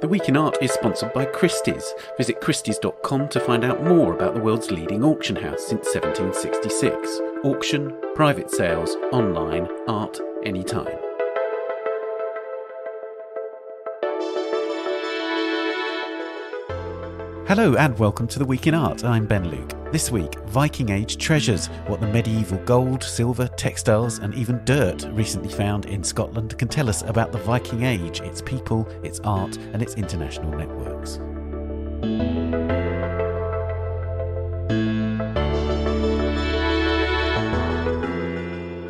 The Week in Art is sponsored by Christie's. Visit christies.com to find out more about the world's leading auction house since 1766. Auction, private sales, online, art, anytime. Hello and welcome to The Week in Art. I'm Ben Luke. This week, Viking-age treasures, what the medieval gold, silver, textiles and even dirt recently found in Scotland can tell us about the Viking Age, its people, its art and its international networks.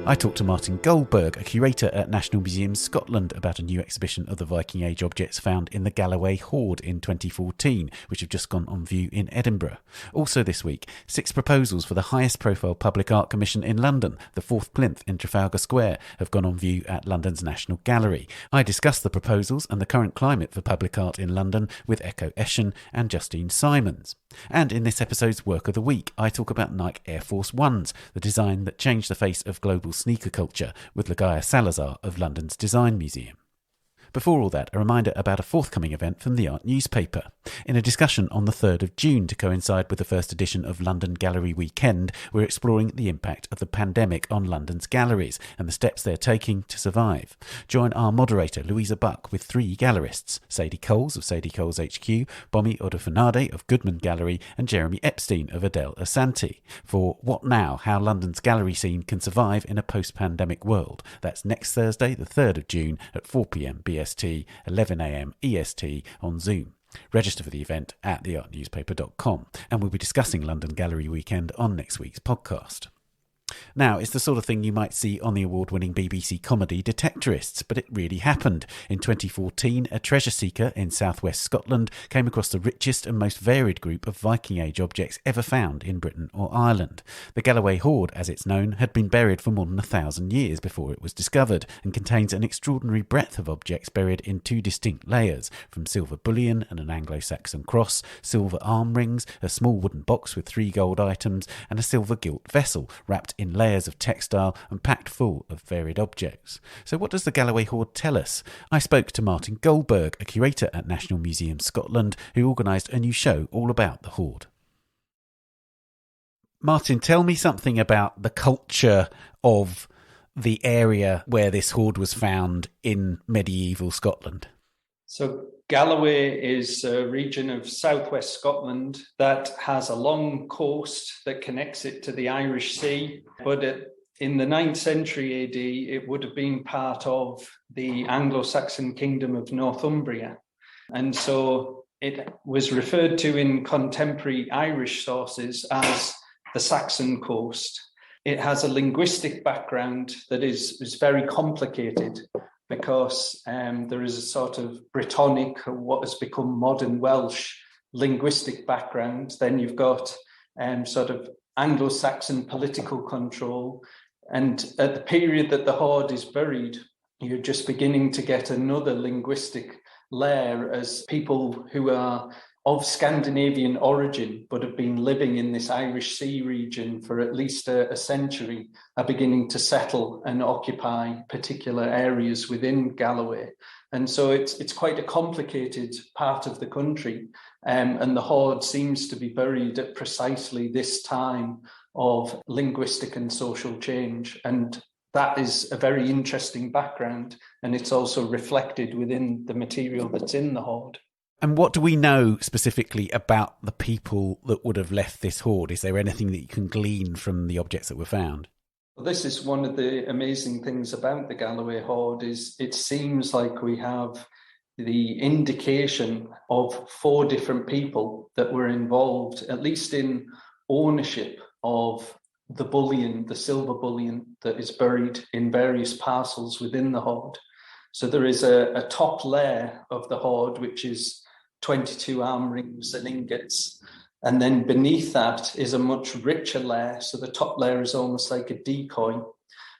I talked to Martin Goldberg, a curator at National Museums Scotland, about a new exhibition of the Viking Age objects found in the Galloway Hoard in 2014, which have just gone on view in Edinburgh. Also this week, 6 proposals for the highest profile public art commission in London, the Fourth Plinth in Trafalgar Square, have gone on view at London's National Gallery. I discussed the proposals and the current climate for public art in London with Ekow Eshun and Justine Simons. And in this episode's Work of the Week, I talk about Nike Air Force Ones, the design that changed the face of global sneaker culture, with Ligaya Salazar of London's Design Museum. Before all that, a reminder about a forthcoming event from the Art newspaper. In a discussion on the 3rd of June to coincide with the first edition of London Gallery Weekend, we're exploring the impact of the pandemic on London's galleries and the steps they're taking to survive. Join our moderator Louisa Buck with 3 gallerists, Sadie Coles of Sadie Coles HQ, Bomi Odufunade of Goodman Gallery and Jeremy Epstein of Adele Asante for What Now? How London's gallery scene can survive in a post-pandemic world. That's next Thursday, the 3rd of June at 4pm BST, 11am EST on Zoom. Register for the event at theartnewspaper.com, and we'll be discussing London Gallery Weekend on next week's podcast. Now, it's the sort of thing you might see on the award-winning BBC comedy Detectorists, but it really happened. In 2014, a treasure seeker in southwest Scotland came across the richest and most varied group of Viking-age objects ever found in Britain or Ireland. The Galloway Hoard, as it's known, had been buried for more than 1,000 years before it was discovered, and contains an extraordinary breadth of objects buried in 2 distinct layers, from silver bullion and an Anglo-Saxon cross, silver arm rings, a small wooden box with 3 gold items, and a silver gilt vessel wrapped in layers of textile and packed full of varied objects. So what does the Galloway Hoard tell us? I spoke to Martin Goldberg, a curator at National Museums Scotland, who organised a new show all about the hoard. Martin, tell me something about the culture of the area where this hoard was found in medieval Scotland. So Galloway is a region of southwest Scotland that has a long coast that connects it to the Irish Sea. But in the 9th century AD, it would have been part of the Anglo-Saxon kingdom of Northumbria. And so it was referred to in contemporary Irish sources as the Saxon coast. It has a linguistic background that is very complicated, because there is a sort of Brittonic, or what has become modern Welsh, linguistic background. Then you've got sort of Anglo-Saxon political control. And at the period that the hoard is buried, you're just beginning to get another linguistic layer as people who are of Scandinavian origin but have been living in this Irish Sea region for at least a century are beginning to settle and occupy particular areas within Galloway. And so it's quite a complicated part of the country, and the hoard seems to be buried at precisely this time of linguistic and social change. And that is a very interesting background, and it's also reflected within the material that's in the hoard. And what do we know specifically about the people that would have left this hoard? Is there anything that you can glean from the objects that were found? Well, this is one of the amazing things about the Galloway Hoard, is it seems like we have the indication of 4 different people that were involved, at least in ownership of the bullion, the silver bullion that is buried in various parcels within the hoard. So there is a top layer of the hoard, which is 22 arm rings and ingots. And then beneath that is a much richer layer. So the top layer is almost like a decoy.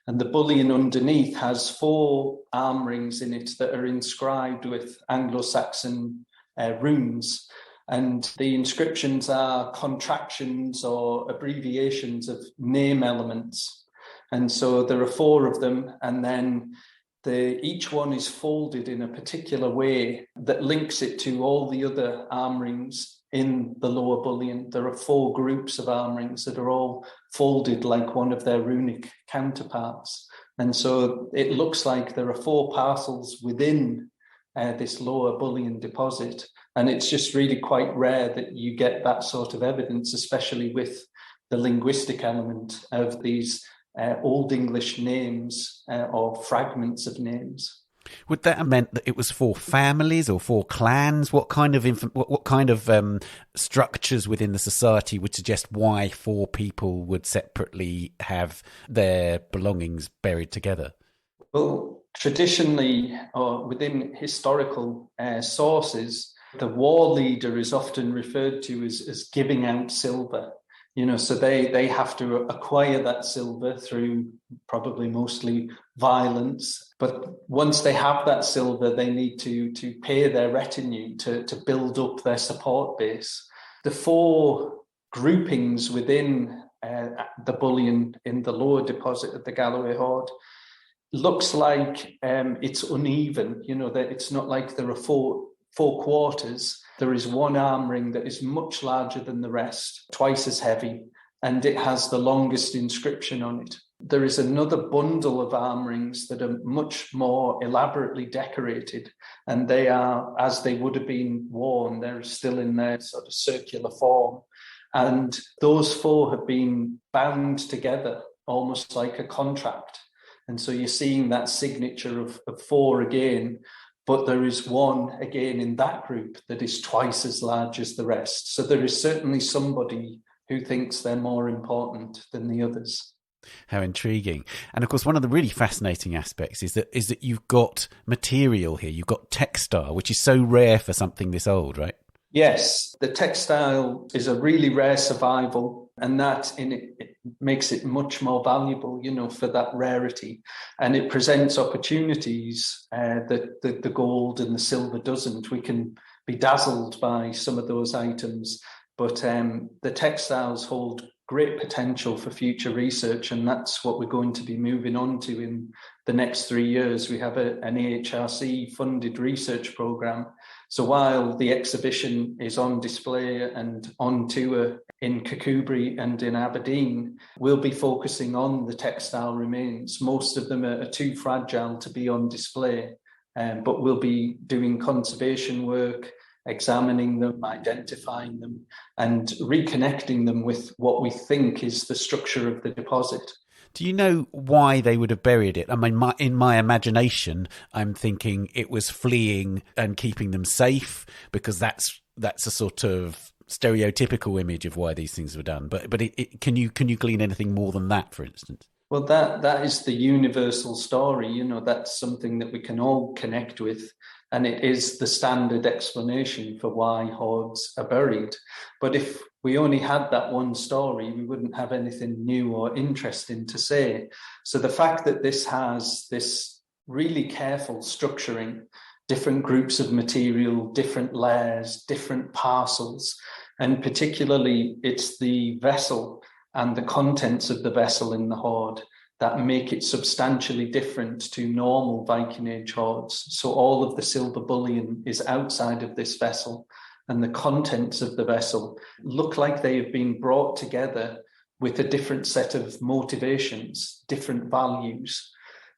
And the bullion underneath has 4 arm rings in it that are inscribed with Anglo-Saxon runes. And the inscriptions are contractions or abbreviations of name elements. And so there are 4 of them. And then Each one is folded in a particular way that links it to all the other arm rings in the lower bullion. There are 4 groups of arm rings that are all folded like one of their runic counterparts. And so it looks like there are 4 parcels within this lower bullion deposit. And it's just really quite rare that you get that sort of evidence, especially with the linguistic element of these Old English names or fragments of names. Would that have meant that it was 4 families or 4 clans? What kind of structures within the society would suggest why 4 people would separately have their belongings buried together? Well, traditionally, or within historical sources, the war leader is often referred to as giving out silver. So they have to acquire that silver through probably mostly violence. But once they have that silver, they need to pay their retinue to build up their support base. The 4 groupings within the bullion in the lower deposit of the Galloway Hoard looks like it's uneven. That it's not like there are four quarters. There is one arm ring that is much larger than the rest, twice as heavy, and it has the longest inscription on it. There is another bundle of arm rings that are much more elaborately decorated, and they are, as they would have been worn, they're still in their sort of circular form. And those 4 have been bound together almost like a contract. And so you're seeing that signature of 4 again. But there is one, again, in that group that is twice as large as the rest. So there is certainly somebody who thinks they're more important than the others. How intriguing. And of course, one of the really fascinating aspects is that you've got material here. You've got textile, which is so rare for something this old, right? Yes, the textile is a really rare survival, and that it makes it much more valuable, for that rarity. And it presents opportunities that the gold and the silver doesn't. We can be dazzled by some of those items, but the textiles hold great potential for future research, and that's what we're going to be moving on to in the next 3 years. We have an AHRC funded research programme. So while the exhibition is on display and on tour in Kirkcudbright and in Aberdeen, we'll be focusing on the textile remains. Most of them are too fragile to be on display, but we'll be doing conservation work, examining them, identifying them, and reconnecting them with what we think is the structure of the deposit. Do you know why they would have buried it? I mean, in my imagination, I'm thinking it was fleeing and keeping them safe, because that's a sort of stereotypical image of why these things were done. But can you glean anything more than that, for instance? Well, that is the universal story. That's something that we can all connect with. And it is the standard explanation for why hoards are buried. But if we only had that one story, we wouldn't have anything new or interesting to say. So the fact that this has this really careful structuring, different groups of material, different layers, different parcels, and particularly it's the vessel and the contents of the vessel in the hoard that make it substantially different to normal Viking-age hoards. So all of the silver bullion is outside of this vessel, and the contents of the vessel look like they have been brought together with a different set of motivations, different values.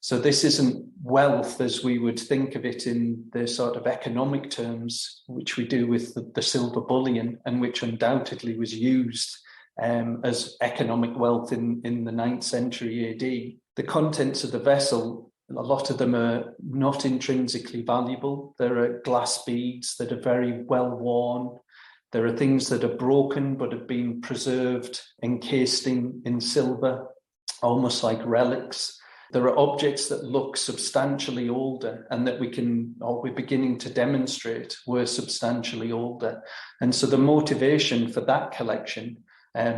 So this isn't wealth as we would think of it in the sort of economic terms, which we do with the silver bullion, and which undoubtedly was used as economic wealth in the 9th century AD. The contents of the vessel, a lot of them are not intrinsically valuable. There are glass beads that are very well worn. There are things that are broken but have been preserved, encased in silver, almost like relics. There are objects that look substantially older and that we're beginning to demonstrate were substantially older. And so the motivation for that collection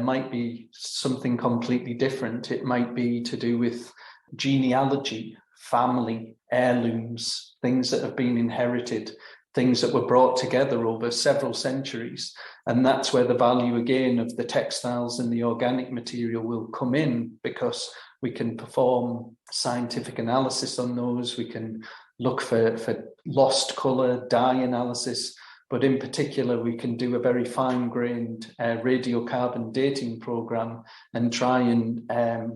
might be something completely different. It might be to do with genealogy, family, heirlooms, things that have been inherited, things that were brought together over several centuries. And that's where the value again of the textiles and the organic material will come in, because We can perform scientific analysis on those. We can look for lost colour, dye analysis. But in particular, we can do a very fine-grained radiocarbon dating program and try and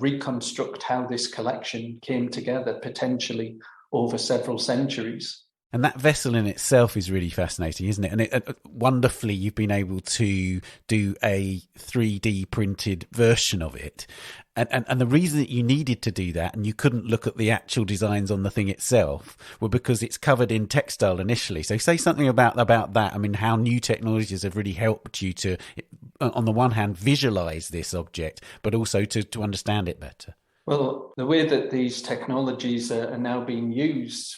reconstruct how this collection came together, potentially over several centuries. And that vessel in itself is really fascinating, isn't it? And wonderfully, you've been able to do a 3D printed version of it. And the reason that you needed to do that, and you couldn't look at the actual designs on the thing itself, were because it's covered in textile initially. So say something about that. I mean, how new technologies have really helped you to, on the one hand, visualize this object, but also to understand it better. Well, the way that these technologies are now being used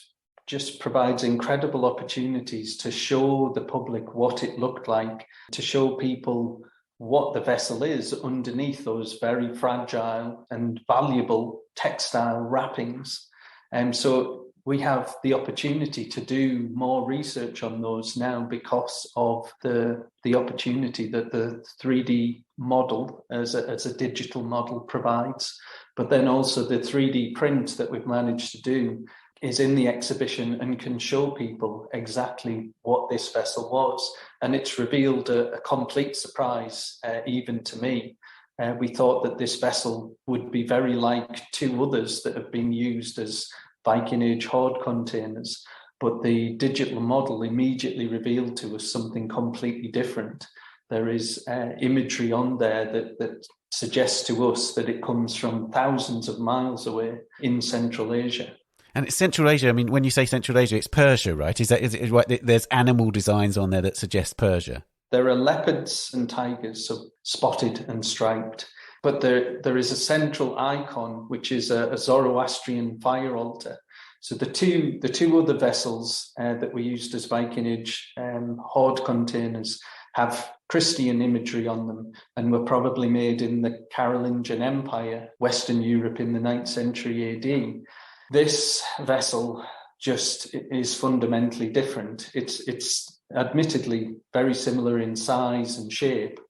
just provides incredible opportunities to show the public what it looked like, to show people what the vessel is underneath those very fragile and valuable textile wrappings. And so we have the opportunity to do more research on those now because of the opportunity that the 3D model as a digital model provides. But then also the 3D print that we've managed to do is in the exhibition and can show people exactly what this vessel was. And it's revealed a complete surprise, even to me. We thought that this vessel would be very like two others that have been used as Viking-age hoard containers, but the digital model immediately revealed to us something completely different. There is imagery on there that suggests to us that it comes from thousands of miles away in Central Asia. And it's Central Asia. I mean, when you say Central Asia, it's Persia, right? Is it right? There's animal designs on there that suggest Persia. There are leopards and tigers, so spotted and striped. But there is a central icon, which is a Zoroastrian fire altar. So the two other vessels that were used as Viking-age hoard containers have Christian imagery on them and were probably made in the Carolingian Empire, Western Europe in the 9th century AD. This vessel just is fundamentally different. It's admittedly very similar in size and shape,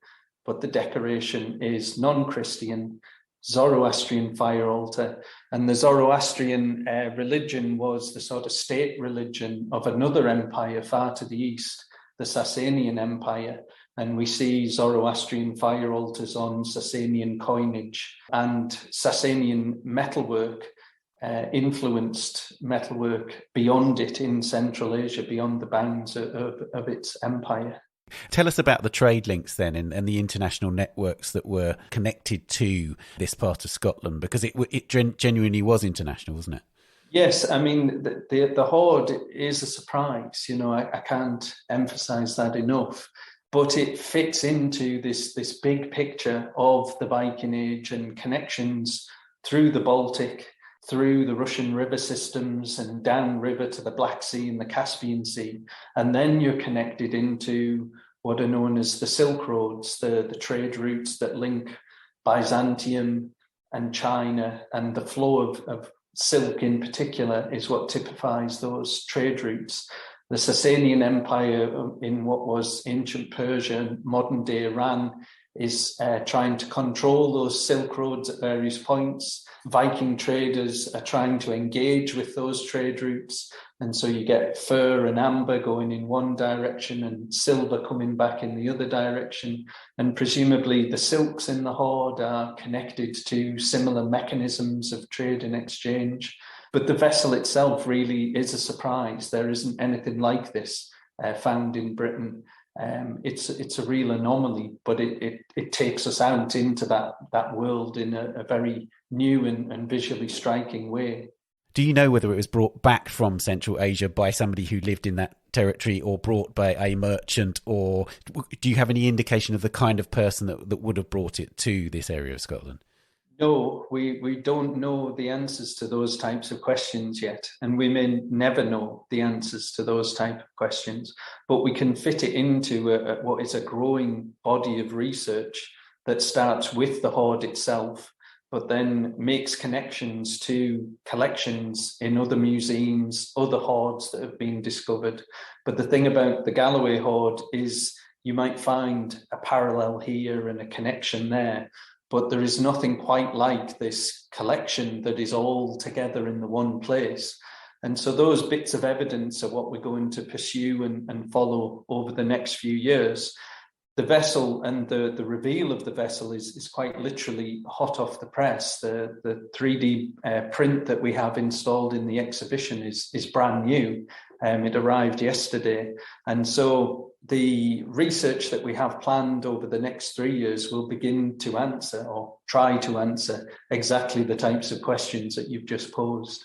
but the decoration is non-Christian, Zoroastrian fire altar. And the Zoroastrian religion was the sort of state religion of another empire far to the east, the Sasanian Empire. And we see Zoroastrian fire altars on Sasanian coinage, and Sasanian metalwork influenced metalwork beyond it in Central Asia, beyond the bounds of its empire. Tell us about the trade links then and the international networks that were connected to this part of Scotland, because it genuinely was international, wasn't it? Yes, I mean, the hoard is a surprise. You know, I can't emphasize that enough. But it fits into this big picture of the Viking Age and connections through the Baltic, through the Russian river systems and downriver to the Black Sea and the Caspian Sea. And then you're connected into what are known as the Silk Roads, the trade routes that link Byzantium and China, and the flow of silk in particular is what typifies those trade routes. The Sasanian Empire in what was ancient Persia, modern day Iran, is trying to control those silk roads at various points. Viking traders are trying to engage with those trade routes. And so you get fur and amber going in one direction and silver coming back in the other direction. And presumably the silks in the hoard are connected to similar mechanisms of trade and exchange. But the vessel itself really is a surprise. There isn't anything like this found in Britain. It's a real anomaly, but it takes us out into that world in a very new and visually striking way. Do you know whether it was brought back from Central Asia by somebody who lived in that territory, or brought by a merchant, or do you have any indication of the kind of person that would have brought it to this area of Scotland? No, we don't know the answers to those types of questions yet, and we may never know the answers to those type of questions, but we can fit it into what is a growing body of research that starts with the hoard itself, but then makes connections to collections in other museums, other hoards that have been discovered. But the thing about the Galloway Hoard is you might find a parallel here and a connection there, but there is nothing quite like this collection that is all together in the one place. And so those bits of evidence are what we're going to pursue and follow over the next few years. The vessel and the reveal of the vessel is quite literally hot off the press. The 3D print that we have installed in the exhibition is brand new. It arrived yesterday. And so the research that we have planned over the next 3 years will begin to answer, or try to answer, exactly the types of questions that you've just posed.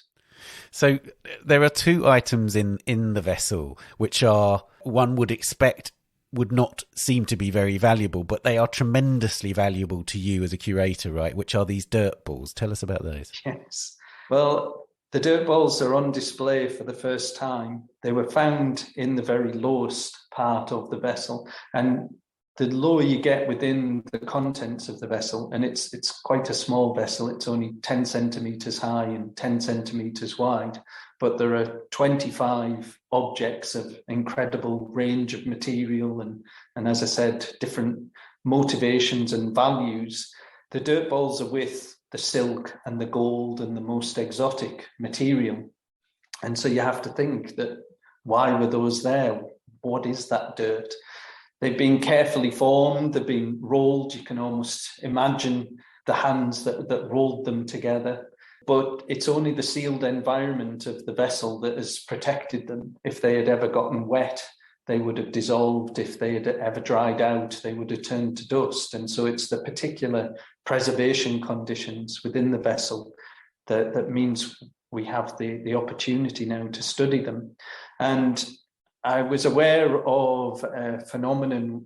So there are two items in the vessel which are, one would expect, would not seem to be very valuable, but they are tremendously valuable to you as a curator, right? Which are these dirt balls. Tell us about those. Yes. Well, the dirt balls are on display for the first time. They were found in the very lowest part of the vessel. And the lower you get within the contents of the vessel, and it's quite a small vessel, it's only 10 centimetres high and 10 centimetres wide, but there are 25 objects of incredible range of material and as I said, different motivations and values. The dirt balls are with the silk and the gold and the most exotic material. And so you have to think that, why were those there? What is that dirt? They've been carefully formed, they've been rolled. You can almost imagine the hands that rolled them together. But it's only the sealed environment of the vessel that has protected them. If they had ever gotten wet, they would have dissolved. If they had ever dried out, they would have turned to dust. And so it's the particular preservation conditions within the vessel that means we have the opportunity now to study them. And I was aware of a phenomenon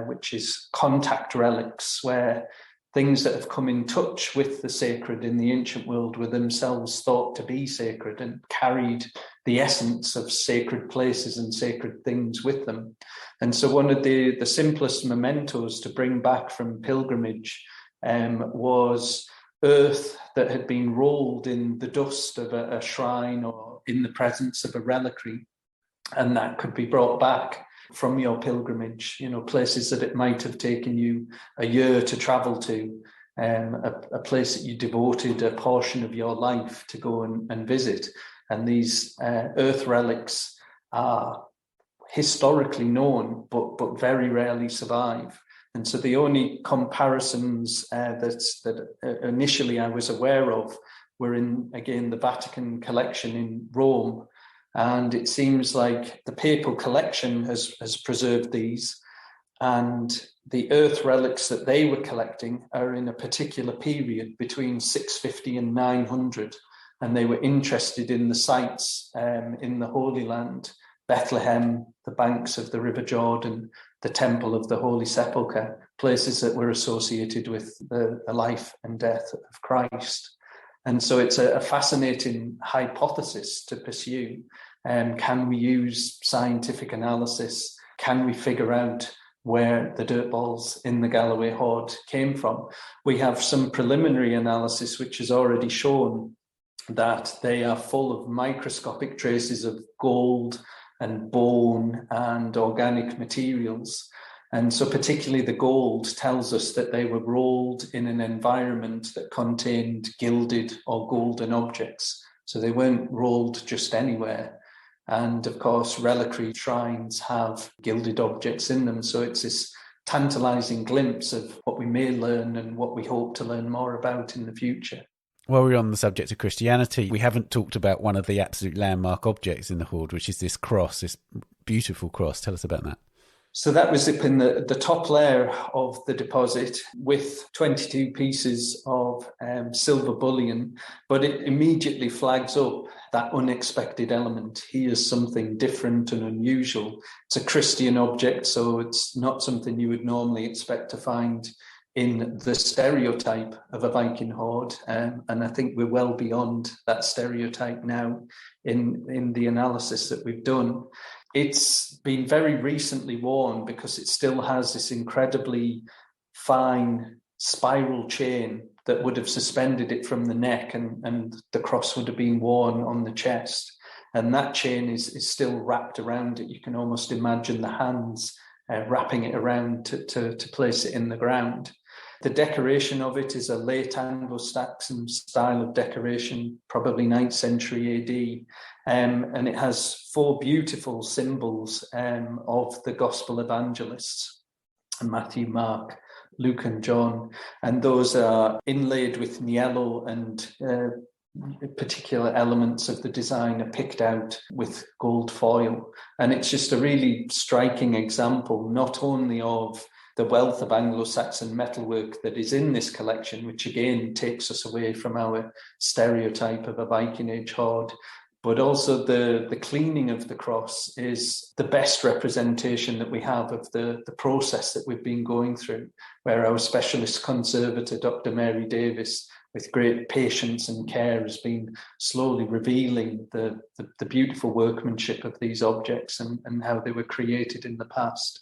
which is contact relics, where things that have come in touch with the sacred in the ancient world were themselves thought to be sacred and carried the essence of sacred places and sacred things with them. And so one of the simplest mementos to bring back from pilgrimage was earth that had been rolled in the dust of a shrine or in the presence of a reliquary. And that could be brought back from your pilgrimage, places that it might have taken you a year to travel to, a place that you devoted a portion of your life to go and visit. And these earth relics are historically known, but very rarely survive. And so the only comparisons that initially I was aware of were in, again, the Vatican collection in Rome. And it seems like the papal collection has preserved these, and the earth relics that they were collecting are in a particular period between 650 and 900, and they were interested in the sites in the Holy Land, Bethlehem, the banks of the River Jordan, the Temple of the Holy Sepulchre, places that were associated with the life and death of Christ. And so it's a fascinating hypothesis to pursue. Can we use scientific analysis? Can we figure out where the dirt balls in the Galloway Hoard came from? We have some preliminary analysis which has already shown that they are full of microscopic traces of gold and bone and organic materials. And so particularly the gold tells us that they were rolled in an environment that contained gilded or golden objects. So they weren't rolled just anywhere. And of course, reliquary shrines have gilded objects in them. So it's this tantalizing glimpse of what we may learn and what we hope to learn more about in the future. While we're on the subject of Christianity, we haven't talked about one of the absolute landmark objects in the Hoard, which is this cross, this beautiful cross. Tell us about that. So that was up in the top layer of the deposit with 22 pieces of silver bullion, but it immediately flags up that unexpected element. Here's something different and unusual. It's a Christian object, so it's not something you would normally expect to find in the stereotype of a Viking hoard. And I think we're well beyond that stereotype now in the analysis that we've done. It's been very recently worn because it still has this incredibly fine spiral chain that would have suspended it from the neck, and the cross would have been worn on the chest. And that chain is still wrapped around it. You can almost imagine the hands wrapping it around to place it in the ground. The decoration of it is a late Anglo-Saxon style of decoration, probably 9th century AD. And it has 4 beautiful symbols of the gospel evangelists, Matthew, Mark, Luke and John. And those are inlaid with niello, and particular elements of the design are picked out with gold foil. And it's just a really striking example, not only of the wealth of Anglo-Saxon metalwork that is in this collection, which again takes us away from our stereotype of a Viking-age hoard, but also the cleaning of the cross is the best representation that we have of the process that we've been going through, where our specialist conservator, Dr. Mary Davis, with great patience and care, has been slowly revealing the beautiful workmanship of these objects and how they were created in the past.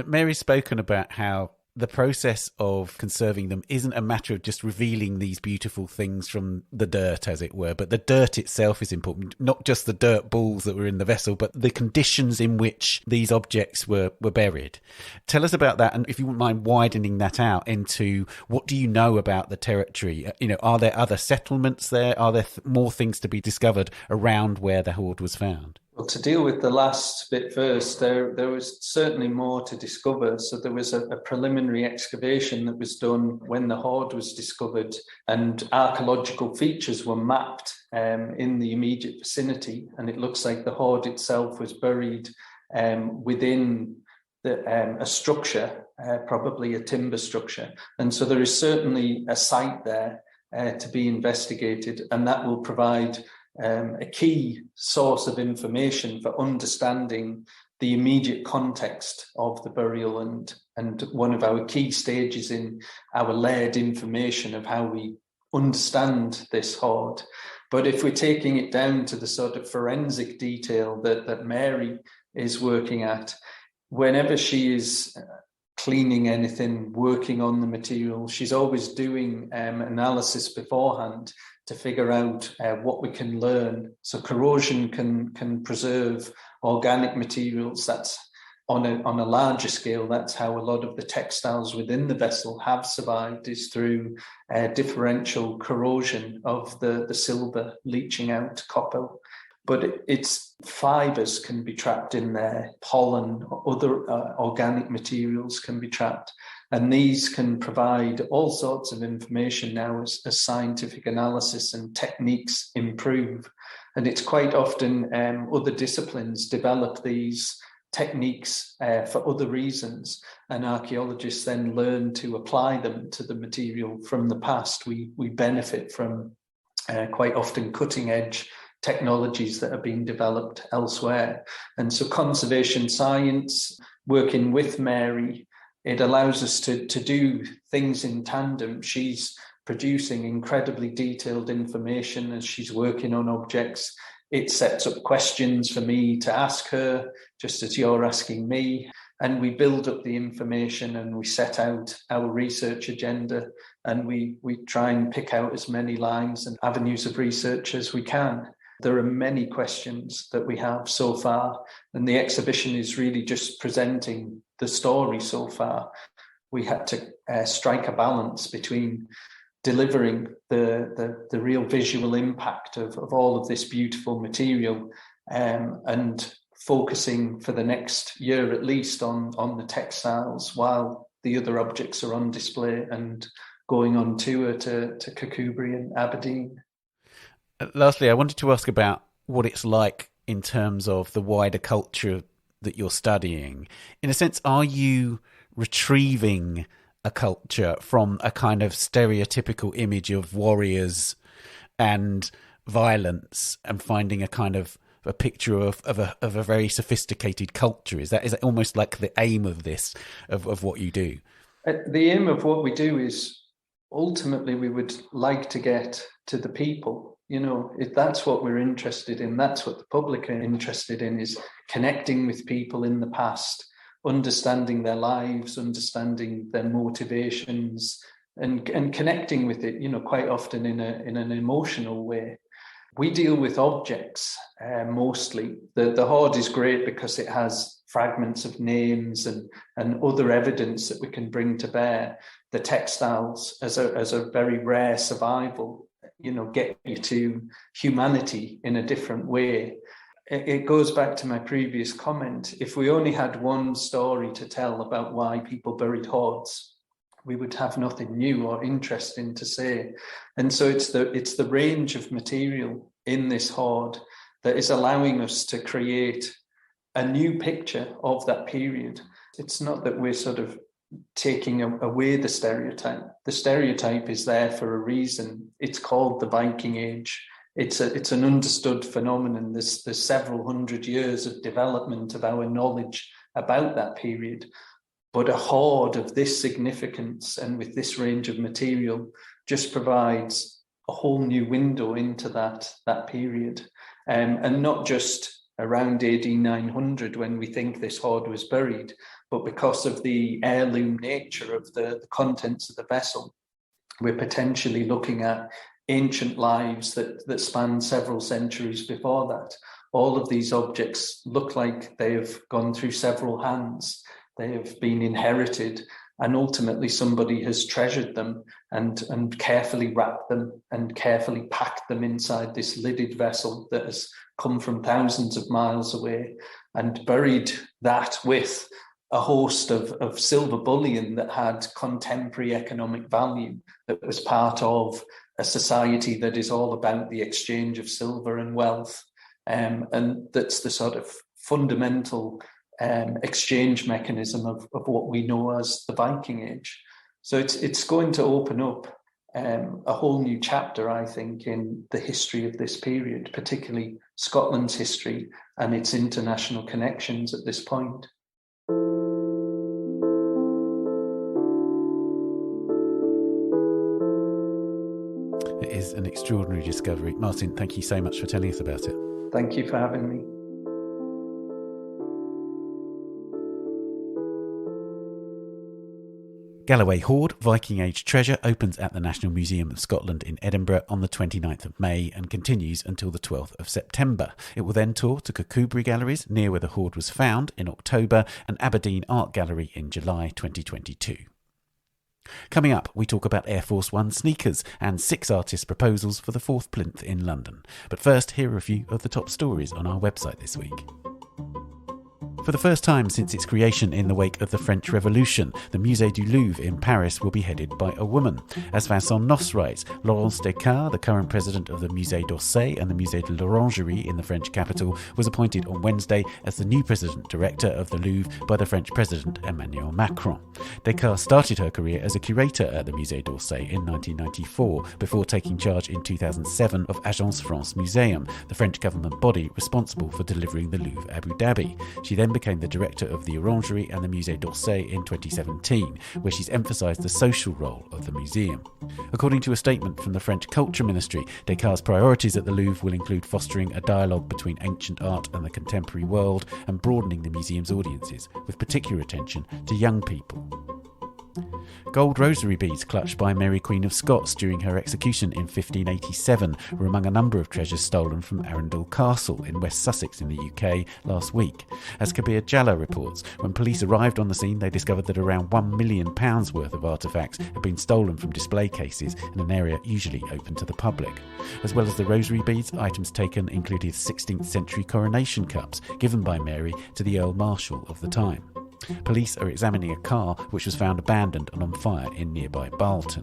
Mary's spoken about how the process of conserving them isn't a matter of just revealing these beautiful things from the dirt, as it were, but the dirt itself is important, not just the dirt balls that were in the vessel, but the conditions in which these objects were buried. Tell us about that, and if you wouldn't mind widening that out into what do you know about the territory? Are there other settlements there? Are there more things to be discovered around where the hoard was found? Well, to deal with the last bit first, there was certainly more to discover. So there was a preliminary excavation that was done when the hoard was discovered, and archaeological features were mapped in the immediate vicinity. And it looks like the hoard itself was buried within a structure, probably a timber structure. And so there is certainly a site there to be investigated, and that will provide a key source of information for understanding the immediate context of the burial and one of our key stages in our layered information of how we understand this hoard. But if we're taking it down to the sort of forensic detail that Mary is working at, whenever she is cleaning anything, working on the material, she's always doing analysis beforehand to figure out what we can learn. So corrosion can preserve organic materials. That's on a larger scale. That's how a lot of the textiles within the vessel have survived, is through differential corrosion of the silver leaching out copper. But its fibres can be trapped in there, pollen, other organic materials can be trapped. And these can provide all sorts of information now as scientific analysis and techniques improve. And it's quite often other disciplines develop these techniques for other reasons, and archaeologists then learn to apply them to the material from the past. We benefit from quite often cutting edge technologies that are being developed elsewhere. And so conservation science, working with Mary, it allows us to do things in tandem. She's producing incredibly detailed information as she's working on objects. It sets up questions for me to ask her, just as you're asking me. And we build up the information and we set out our research agenda, and we try and pick out as many lines and avenues of research as we can. There are many questions that we have so far, and the exhibition is really just presenting the story so far. We had to strike a balance between delivering the real visual impact of all of this beautiful material and focusing for the next year at least on the textiles, while the other objects are on display and going on tour to Kirkcudbright and Aberdeen. Lastly, I wanted to ask about what it's like in terms of the wider culture that you're studying. In a sense, are you retrieving a culture from a kind of stereotypical image of warriors and violence and finding a kind of a picture of a very sophisticated culture? Is that almost like the aim of this, of what you do? The aim of what we do is ultimately we would like to get to the people. If that's what we're interested in, that's what the public are interested in, is connecting with people in the past, understanding their lives, understanding their motivations, and connecting with it, quite often in an emotional way. We deal with objects mostly. The hoard is great because it has fragments of names and other evidence that we can bring to bear. the textiles as a very rare survival, get you to humanity in a different way. It goes back to my previous comment. If we only had one story to tell about why people buried hoards, we would have nothing new or interesting to say. And so it's the range of material in this hoard that is allowing us to create a new picture of that period. It's not that we're sort of taking away the stereotype. The stereotype is there for a reason. It's called the Viking-age. It's an understood phenomenon. There's several hundred years of development of our knowledge about that period. But a hoard of this significance and with this range of material just provides a whole new window into that period. And not just around AD 900 when we think this hoard was buried, but because of the heirloom nature of the contents of the vessel, we're potentially looking at ancient lives that span several centuries before that. All of these objects look like they have gone through several hands. They have been inherited, and ultimately somebody has treasured them and carefully wrapped them and carefully packed them inside this lidded vessel that has come from thousands of miles away, and buried that with a host of silver bullion that had contemporary economic value, that was part of a society that is all about the exchange of silver and wealth. And that's the sort of fundamental exchange mechanism of what we know as the Viking Age. So it's going to open up a whole new chapter, I think, in the history of this period, particularly Scotland's history and its international connections at this point. It is an extraordinary discovery. Martin, thank you so much for telling us about it. Thank you for having me. Galloway Hoard, Viking-age treasure, opens at the National Museum of Scotland in Edinburgh on the 29th of May and continues until the 12th of September. It will then tour to Kirkcudbright Galleries, near where the hoard was found, in October, and Aberdeen Art Gallery in July 2022. Coming up, we talk about Air Force One sneakers and 6 artist proposals for the Fourth Plinth in London. But first, here are a few of the top stories on our website this week. For the first time since its creation in the wake of the French Revolution, the Musée du Louvre in Paris will be headed by a woman. As Vincent Noss writes, Laurence Descartes, the current president of the Musée d'Orsay and the Musée de l'Orangerie in the French capital, was appointed on Wednesday as the new president-director of the Louvre by the French president Emmanuel Macron. Descartes started her career as a curator at the Musée d'Orsay in 1994, before taking charge in 2007 of Agence France Museum, the French government body responsible for delivering the Louvre Abu Dhabi. She then became the director of the Orangerie and the Musée d'Orsay in 2017, where she's emphasised the social role of the museum. According to a statement from the French Culture Ministry, Descartes' priorities at the Louvre will include fostering a dialogue between ancient art and the contemporary world and broadening the museum's audiences, with particular attention to young people. Gold rosary beads clutched by Mary Queen of Scots during her execution in 1587 were among a number of treasures stolen from Arundel Castle in West Sussex in the UK last week. As Kabir Jalla reports, when police arrived on the scene, they discovered that around £1 million worth of artefacts had been stolen from display cases in an area usually open to the public. As well as the rosary beads, items taken included 16th century coronation cups given by Mary to the Earl Marshal of the time. Police are examining a car which was found abandoned and on fire in nearby Barlton.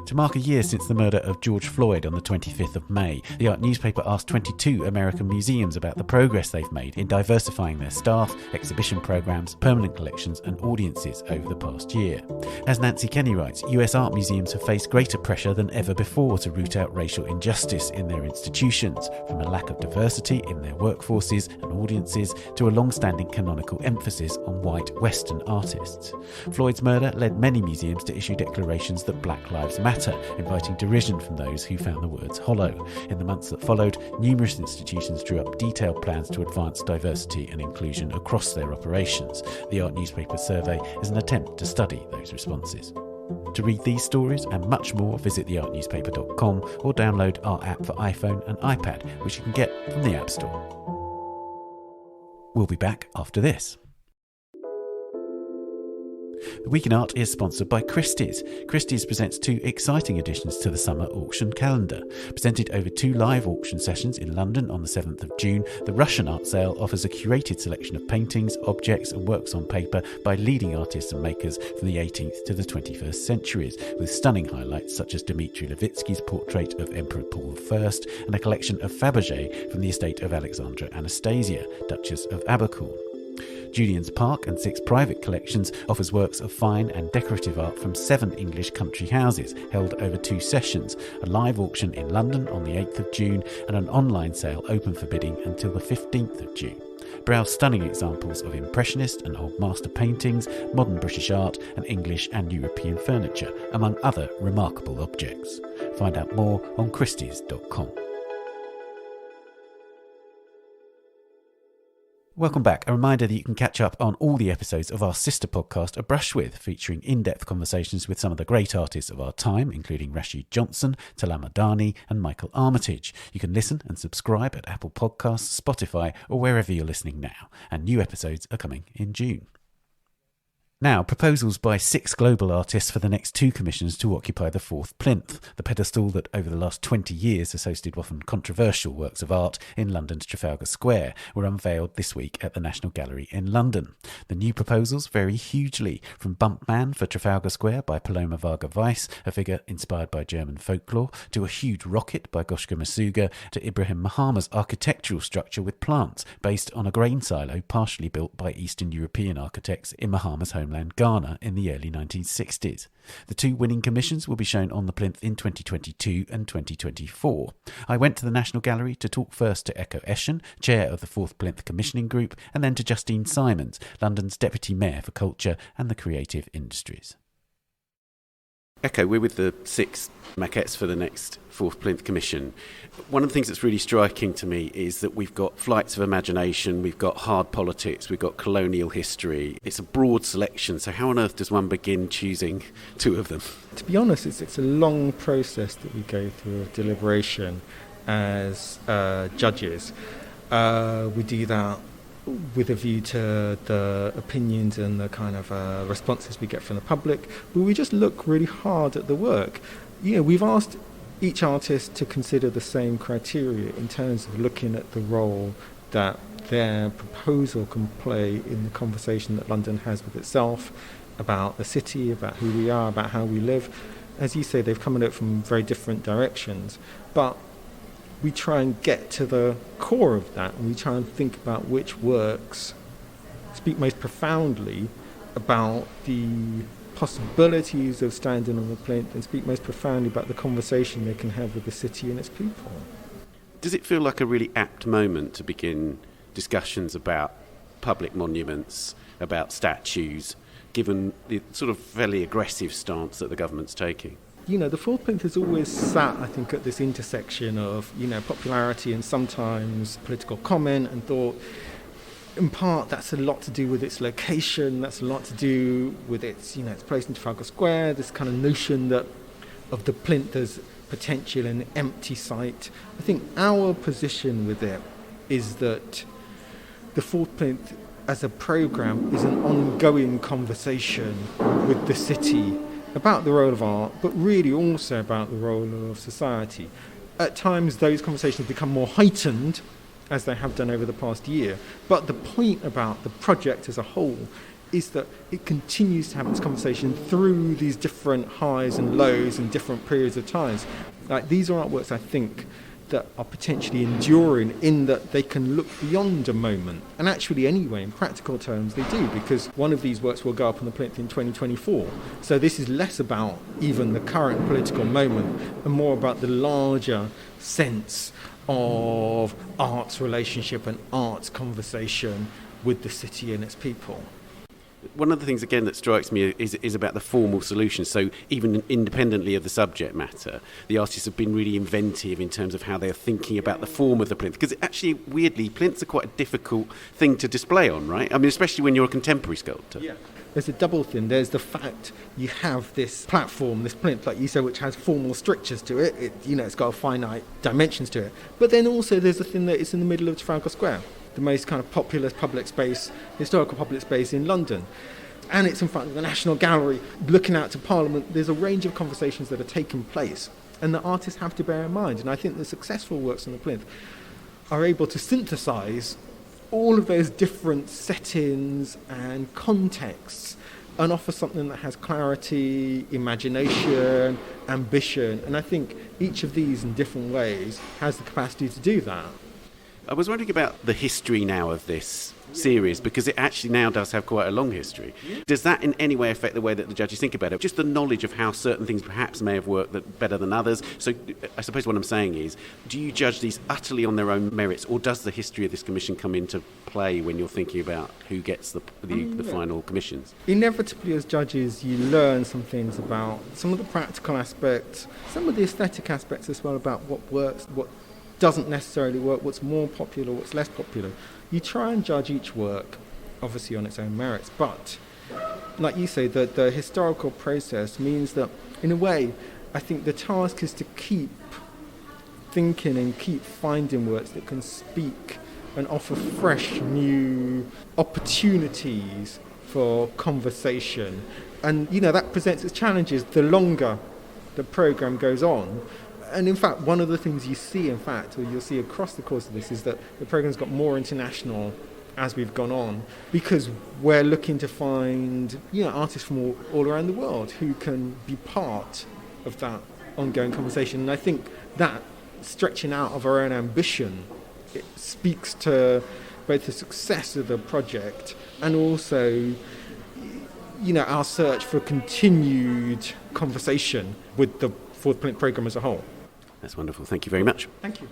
To mark a year since the murder of George Floyd on the 25th of May, the Art newspaper asked 22 American museums about the progress they've made in diversifying their staff, exhibition programmes, permanent collections and audiences over the past year. As Nancy Kenny writes, US art museums have faced greater pressure than ever before to root out racial injustice in their institutions, from a lack of diversity in their workforces and audiences to a long-standing canonical emphasis on white Western artists. Floyd's murder led many museums to issue declarations that Black Lives Matter, inviting derision from those who found the words hollow. In the months that followed, numerous institutions drew up detailed plans to advance diversity and inclusion across their operations. The Art newspaper survey is an attempt to study those responses. To read these stories and much more, visit theartnewspaper.com or download our app for iPhone and iPad, which you can get from the App Store. We'll be back after this. The Week in Art is sponsored by Christie's. Christie's presents 2 exciting additions to the summer auction calendar. Presented over 2 live auction sessions in London on the 7th of June, the Russian art sale offers a curated selection of paintings, objects and works on paper by leading artists and makers from the 18th to the 21st centuries, with stunning highlights such as Dmitry Levitsky's portrait of Emperor Paul I and a collection of Fabergé from the estate of Alexandra Anastasia, Duchess of Abercorn. Julian's Park and 6 private collections offers works of fine and decorative art from 7 English country houses, held over 2 sessions, a live auction in London on the 8th of June and an online sale open for bidding until the 15th of June. Browse stunning examples of Impressionist and Old Master paintings, modern British art and English and European furniture, among other remarkable objects. Find out more on christies.com. Welcome back. A reminder that you can catch up on all the episodes of our sister podcast, A Brushwith, featuring in-depth conversations with some of the great artists of our time, including Rashid Johnson, Talam Adani and Michael Armitage. You can listen and subscribe at Apple Podcasts, Spotify or wherever you're listening now. And new episodes are coming in June. Now, proposals by 6 global artists for the next 2 commissions to occupy the Fourth Plinth, the pedestal that over the last 20 years has hosted often controversial works of art in London's Trafalgar Square, were unveiled this week at the National Gallery in London. The new proposals vary hugely, from Bumpman for Trafalgar Square by Paloma Varga Weiss, a figure inspired by German folklore, to a huge rocket by Goshka Masuga, to Ibrahim Mahama's architectural structure with plants, based on a grain silo partially built by Eastern European architects in Mahama's homeland Ghana in the early 1960s. The 2 winning commissions will be shown on the plinth in 2022 and 2024. I went to the National Gallery to talk first to Ekow Eshun, chair of the Fourth Plinth Commissioning Group, and then to Justine Simons, London's Deputy Mayor for Culture and the Creative Industries. Ekow, we're with the 6 maquettes for the next Fourth Plinth Commission. One of the things that's really striking to me is that we've got flights of imagination, we've got hard politics, we've got colonial history. It's a broad selection, so how on earth does one begin choosing 2 of them? To be honest, it's a long process that we go through of deliberation as judges. We do that with a view to the opinions and the kind of responses we get from the public, but we just look really hard at the work. We've asked each artist to consider the same criteria in terms of looking at the role that their proposal can play in the conversation that London has with itself, about the city, about who we are, about how we live. As you say, they've come at it from very different directions, but we try and get to the core of that, and we try and think about which works speak most profoundly about the possibilities of standing on the plinth and speak most profoundly about the conversation they can have with the city and its people. Does it feel like a really apt moment to begin discussions about public monuments, about statues, given the sort of fairly aggressive stance that the government's taking? The Fourth Plinth has always sat, I think, at this intersection of, popularity and sometimes political comment, and thought, in part, that's a lot to do with its location, that's a lot to do with its, its place in Trafalgar Square, this kind of notion that of the plinth as potential an empty site. I think our position with it is that the Fourth Plinth as a programme is an ongoing conversation with the city about the role of art, but really also about the role of society. At times those conversations become more heightened, as they have done over the past year, but the point about the project as a whole is that it continues to have its conversation through these different highs and lows and different periods of times. These are artworks, I think, that are potentially enduring in that they can look beyond a moment. And actually, anyway, in practical terms, they do, because one of these works will go up on the plinth in 2024. So this is less about even the current political moment and more about the larger sense of art's relationship and art's conversation with the city and its people. One of the things, again, that strikes me is about the formal solution. So even independently of the subject matter, the artists have been really inventive in terms of how they're thinking about the form of the plinth. Because actually, weirdly, plinths are quite a difficult thing to display on, right? I mean, especially when you're a contemporary sculptor. Yeah. There's a double thing. There's the fact you have this platform, this plinth, like you said, which has formal strictures to it. It's got finite dimensions to it. But then also there's the thing that it's in the middle of Trafalgar Square, the most kind of populous public space, historical public space in London. and it's in front of the National Gallery, looking out to Parliament. There's a range of conversations that are taking place, and the artists have to bear in mind. And I think the successful works on the plinth are able to synthesise all of those different settings and contexts and offer something that has clarity, imagination, ambition. And I think each of these in different ways has the capacity to do that. I was wondering about the history now of this series, because it actually now does have quite a long history. Does that in any way affect the way that the judges think about it? Just the knowledge of how certain things perhaps may have worked better than others. So I suppose what I'm saying is, do you judge these utterly on their own merits, or does the history of this commission come into play when you're thinking about who gets the final commissions? Inevitably, as judges, you learn some things about some of the practical aspects, some of the aesthetic aspects as well, about what works, what doesn't necessarily work, what's more popular, what's less popular. You try and judge each work, obviously on its own merits, but like you say, the historical process means that, in a way, I think the task is to keep thinking and keep finding works that can speak and offer fresh, new opportunities for conversation. And, that presents its challenges the longer the programme goes on. And in fact, one of the things you see, or you'll see across the course of this, is that the programme's got more international as we've gone on, because we're looking to find, artists from all around the world who can be part of that ongoing conversation. And I think that stretching out of our own ambition, it speaks to both the success of the project and also, our search for continued conversation with the Fourth Plinth programme as a whole. That's wonderful. Thank you very much. Thank you.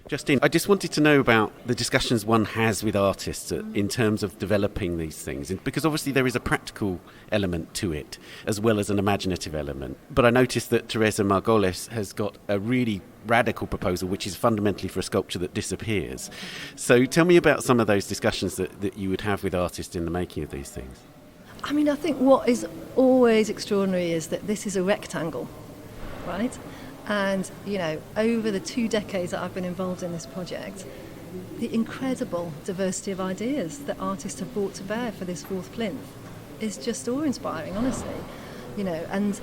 Justine, I just wanted to know about the discussions one has with artists in terms of developing these things, because obviously there is a practical element to it as well as an imaginative element. But I noticed that Teresa Margolis has got a really radical proposal, which is fundamentally for a sculpture that disappears. So tell me about some of those discussions that you would have with artists in the making of these things. I think what is always extraordinary is that this is a rectangle, right? And, over the 2 decades that I've been involved in this project, the incredible diversity of ideas that artists have brought to bear for this Fourth Plinth is just awe-inspiring, honestly. And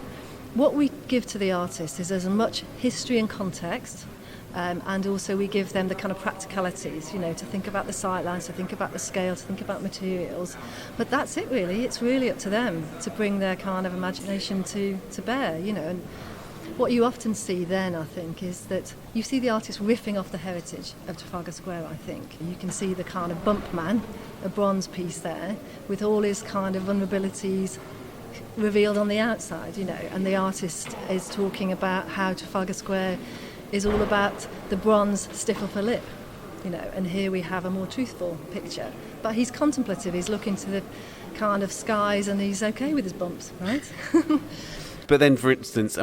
what we give to the artists is as much history and context, and also we give them the kind of practicalities, to think about the sightlines, to think about the scale, to think about materials. But that's it, really. It's really up to them to bring their kind of imagination to bear, and what you often see then, I think, is that you see the artist riffing off the heritage of Trafalgar Square, I think. You can see the kind of bump man, a bronze piece there, with all his kind of vulnerabilities revealed on the outside, and the artist is talking about how Trafalgar Square is all about the bronze stiff upper lip, and here we have a more truthful picture. But he's contemplative, he's looking to the kind of skies, and he's okay with his bumps, right? But then, for instance,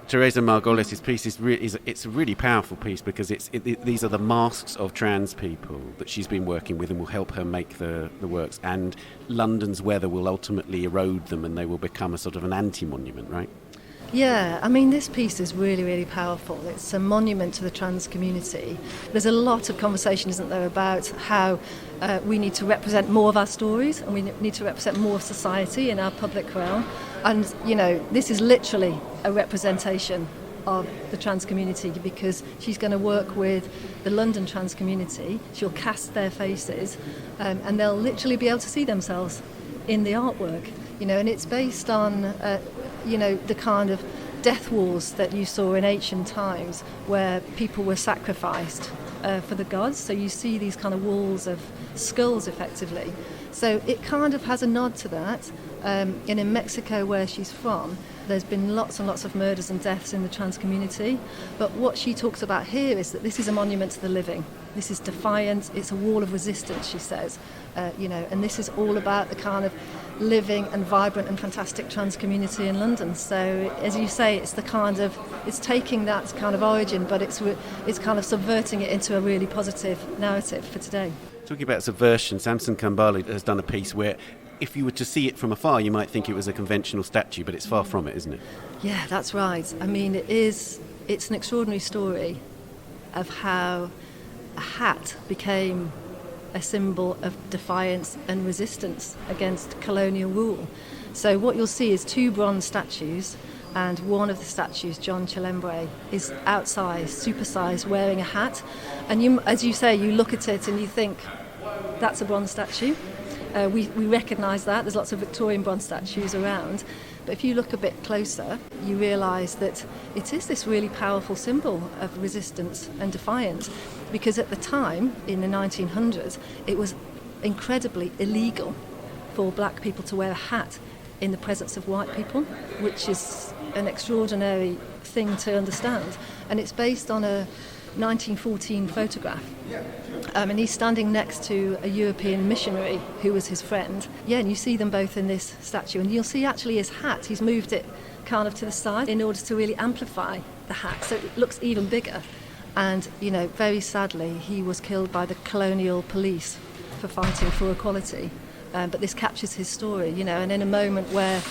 Teresa Margolis' piece it's a really powerful piece, because these are the masks of trans people that she's been working with and will help her make the works. And London's weather will ultimately erode them, and they will become a sort of an anti-monument, right? Yeah, this piece is really, really powerful. It's a monument to the trans community. There's a lot of conversation, isn't there, about how we need to represent more of our stories, and we need to represent more of society in our public realm. And, this is literally a representation of the trans community, because she's going to work with the London trans community. She'll cast their faces, and they'll literally be able to see themselves in the artwork. And it's based on, the kind of death wars that you saw in ancient times, where people were sacrificed for the gods. So you see these kind of walls of skulls, effectively. So it kind of has a nod to that. And in Mexico, where she's from, there's been lots and lots of murders and deaths in the trans community. But what she talks about here is that this is a monument to the living. This is defiant. It's a wall of resistance, she says. And this is all about the kind of living and vibrant and fantastic trans community in London. So, as you say, it's taking that kind of origin, but it's kind of subverting it into a really positive narrative for today. Talking about subversion, Samson Kambali has done a piece where, if you were to see it from afar, you might think it was a conventional statue, but it's far from it, isn't it? Yeah, that's right. It's an extraordinary story of how a hat became a symbol of defiance and resistance against colonial rule. So what you'll see is 2 bronze statues, and one of the statues, John Chilembre, is outsized, supersized, wearing a hat. And you, as you say, you look at it and you think, that's a bronze statue. We recognise that. There's lots of Victorian bronze statues around. But if you look a bit closer, you realise that it is this really powerful symbol of resistance and defiance. Because at the time, in the 1900s, it was incredibly illegal for black people to wear a hat in the presence of white people, which is an extraordinary thing to understand. And it's based on a 1914 photograph. And he's standing next to a European missionary who was his friend. Yeah, and you see them both in this statue. And you'll see actually his hat, he's moved it kind of to the side in order to really amplify the hat, so it looks even bigger. And, you know, very sadly, he was killed by the colonial police for fighting for equality. But this captures his story, you know, and in a moment where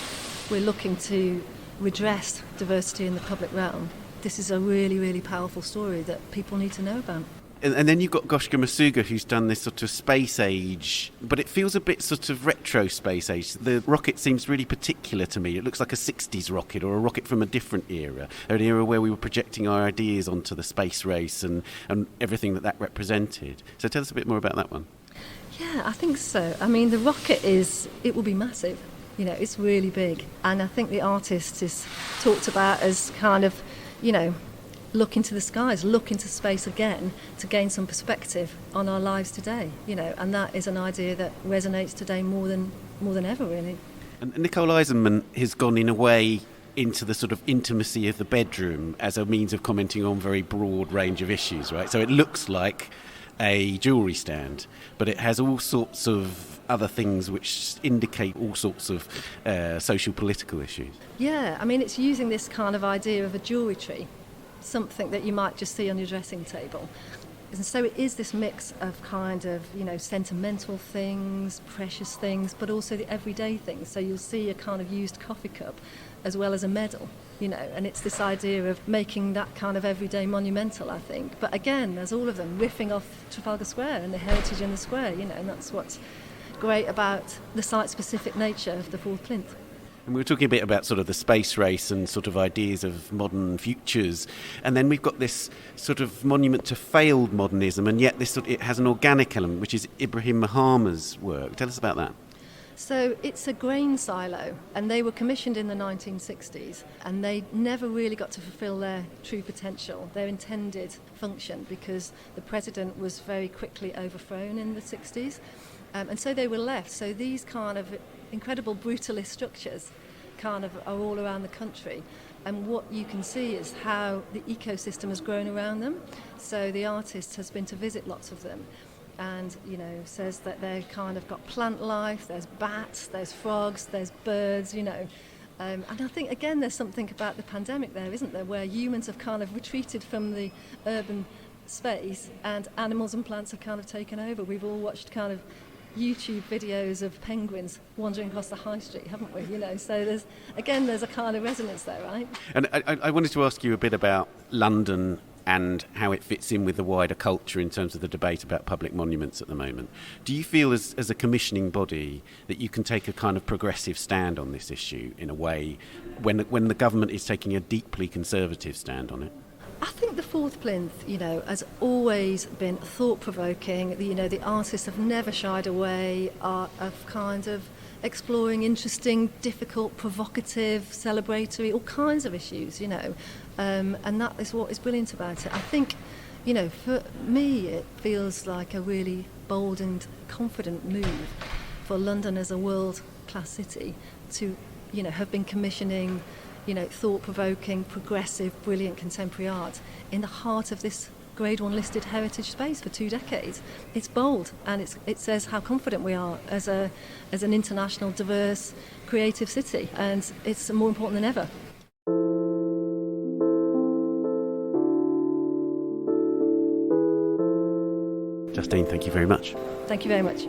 we're looking to redress diversity in the public realm, this is a really, really powerful story that people need to know about. And then you've got Goshka Masuga, who's done this sort of space age, but it feels a bit sort of retro space age. The rocket seems really particular to me. It looks like a 60s rocket or a rocket from a different era, an era where we were projecting our ideas onto the space race and everything that represented. So tell us a bit more about that one. Yeah, I think so. I mean, the rocket it will be massive. You know, it's really big. And I think the artist is talked about as kind of, you know, look into the skies, look into space again to gain some perspective on our lives today, you know, and that is an idea that resonates today more than ever, really. And Nicole Eisenman has gone in a way into the sort of intimacy of the bedroom as a means of commenting on very broad range of issues, right? So it looks like a jewellery stand, but it has all sorts of other things which indicate all sorts of social political issues. Yeah, I mean, it's using this kind of idea of a jewellery tree, something that you might just see on your dressing table. And so it is this mix of kind of, you know, sentimental things, precious things, but also the everyday things. So you'll see a kind of used coffee cup as well as a medal, you know, and it's this idea of making that kind of everyday monumental, I think. But again, there's all of them riffing off Trafalgar Square and the heritage in the square, you know, and that's what's great about the site-specific nature of the Fourth Plinth. And we were talking a bit about sort of the space race and sort of ideas of modern futures. And then we've got this sort of monument to failed modernism, and yet it has an organic element, which is Ibrahim Mahama's work. Tell us about that. So it's a grain silo, and they were commissioned in the 1960s, and they never really got to fulfil their true potential, their intended function, because the president was very quickly overthrown in the 60s. And so they were left. So these kind of incredible brutalist structures kind of are all around the country. And what you can see is how the ecosystem has grown around them. So the artist has been to visit lots of them and, you know, says that they've kind of got plant life, there's bats, there's frogs, there's birds, you know. And I think, again, there's something about the pandemic there, isn't there, where humans have kind of retreated from the urban space and animals and plants have kind of taken over. We've all watched kind of YouTube videos of penguins wandering across the high street, haven't we? You know, so there's a kind of resonance there, right? And I wanted to ask you a bit about London and how it fits in with the wider culture in terms of the debate about public monuments at the moment. Do you feel as a commissioning body that you can take a kind of progressive stand on this issue in a way when the government is taking a deeply conservative stand on it? I think the Fourth Plinth, you know, has always been thought-provoking. You know, the artists have never shied away of kind of exploring interesting, difficult, provocative, celebratory, all kinds of issues, you know. And that is what is brilliant about it. I think, you know, for me, it feels like a really bold and confident move for London as a world-class city to, you know, have been commissioning, you know, thought-provoking, progressive, brilliant contemporary art in the heart of this Grade 1 listed heritage space for 2 decades. It's bold, and it says how confident we are as an international, diverse, creative city, and it's more important than ever. Justine, thank you very much. Thank you very much.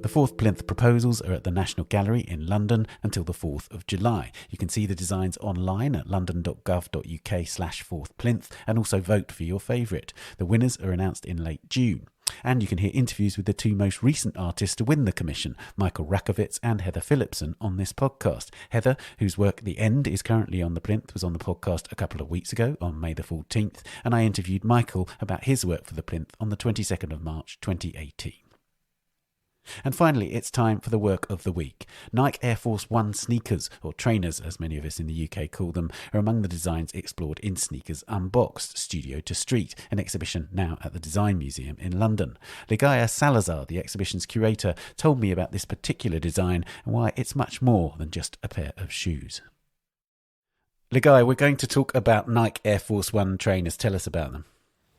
The Fourth Plinth proposals are at the National Gallery in London until the 4th of July. You can see the designs online at london.gov.uk/4thplinth and also vote for your favourite. The winners are announced in late June. And you can hear interviews with the two most recent artists to win the commission, Michael Rakovitz and Heather Phillipson, on this podcast. Heather, whose work The End is currently on the plinth, was on the podcast a couple of weeks ago on May the 14th, and I interviewed Michael about his work for the plinth on the 22nd of March 2018. And finally, it's time for the work of the week. Nike Air Force One sneakers, or trainers as many of us in the UK call them, are among the designs explored in Sneakers Unboxed, Studio to Street, an exhibition now at the Design Museum in London. Ligaya Salazar, the exhibition's curator, told me about this particular design and why it's much more than just a pair of shoes. Ligaya, we're going to talk about Nike Air Force One trainers. Tell us about them.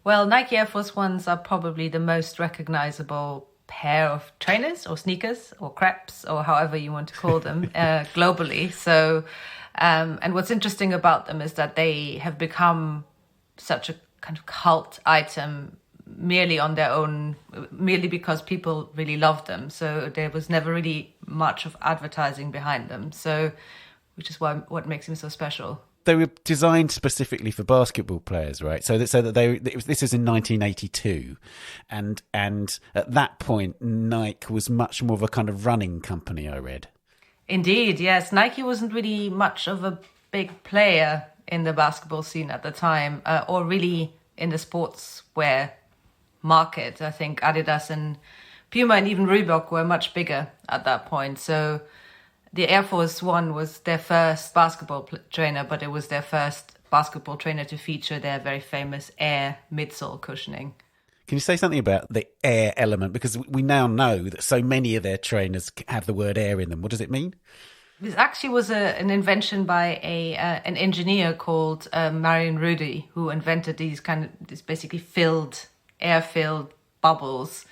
Well, Nike Air Force Ones are probably the most recognisable pair of trainers or sneakers or crepes or however you want to call them globally. So, and what's interesting about them is that they have become such a kind of cult item merely on their own, merely because people really love them. So there was never really much of advertising behind them. So, which is what makes them so special. They were designed specifically for basketball players, right? So that this was in 1982, and at that point, Nike was much more of a kind of running company, I read. Indeed, yes. Nike wasn't really much of a big player in the basketball scene at the time, or really in the sportswear market. I think Adidas and Puma and even Reebok were much bigger at that point. So the Air Force One was their first basketball trainer, but it was their first basketball trainer to feature their very famous Air midsole cushioning. Can you say something about the air element? Because we now know that so many of their trainers have the word air in them. What does it mean? This actually was an invention by an engineer called Marion Rudy, who invented these basically air-filled bubbles,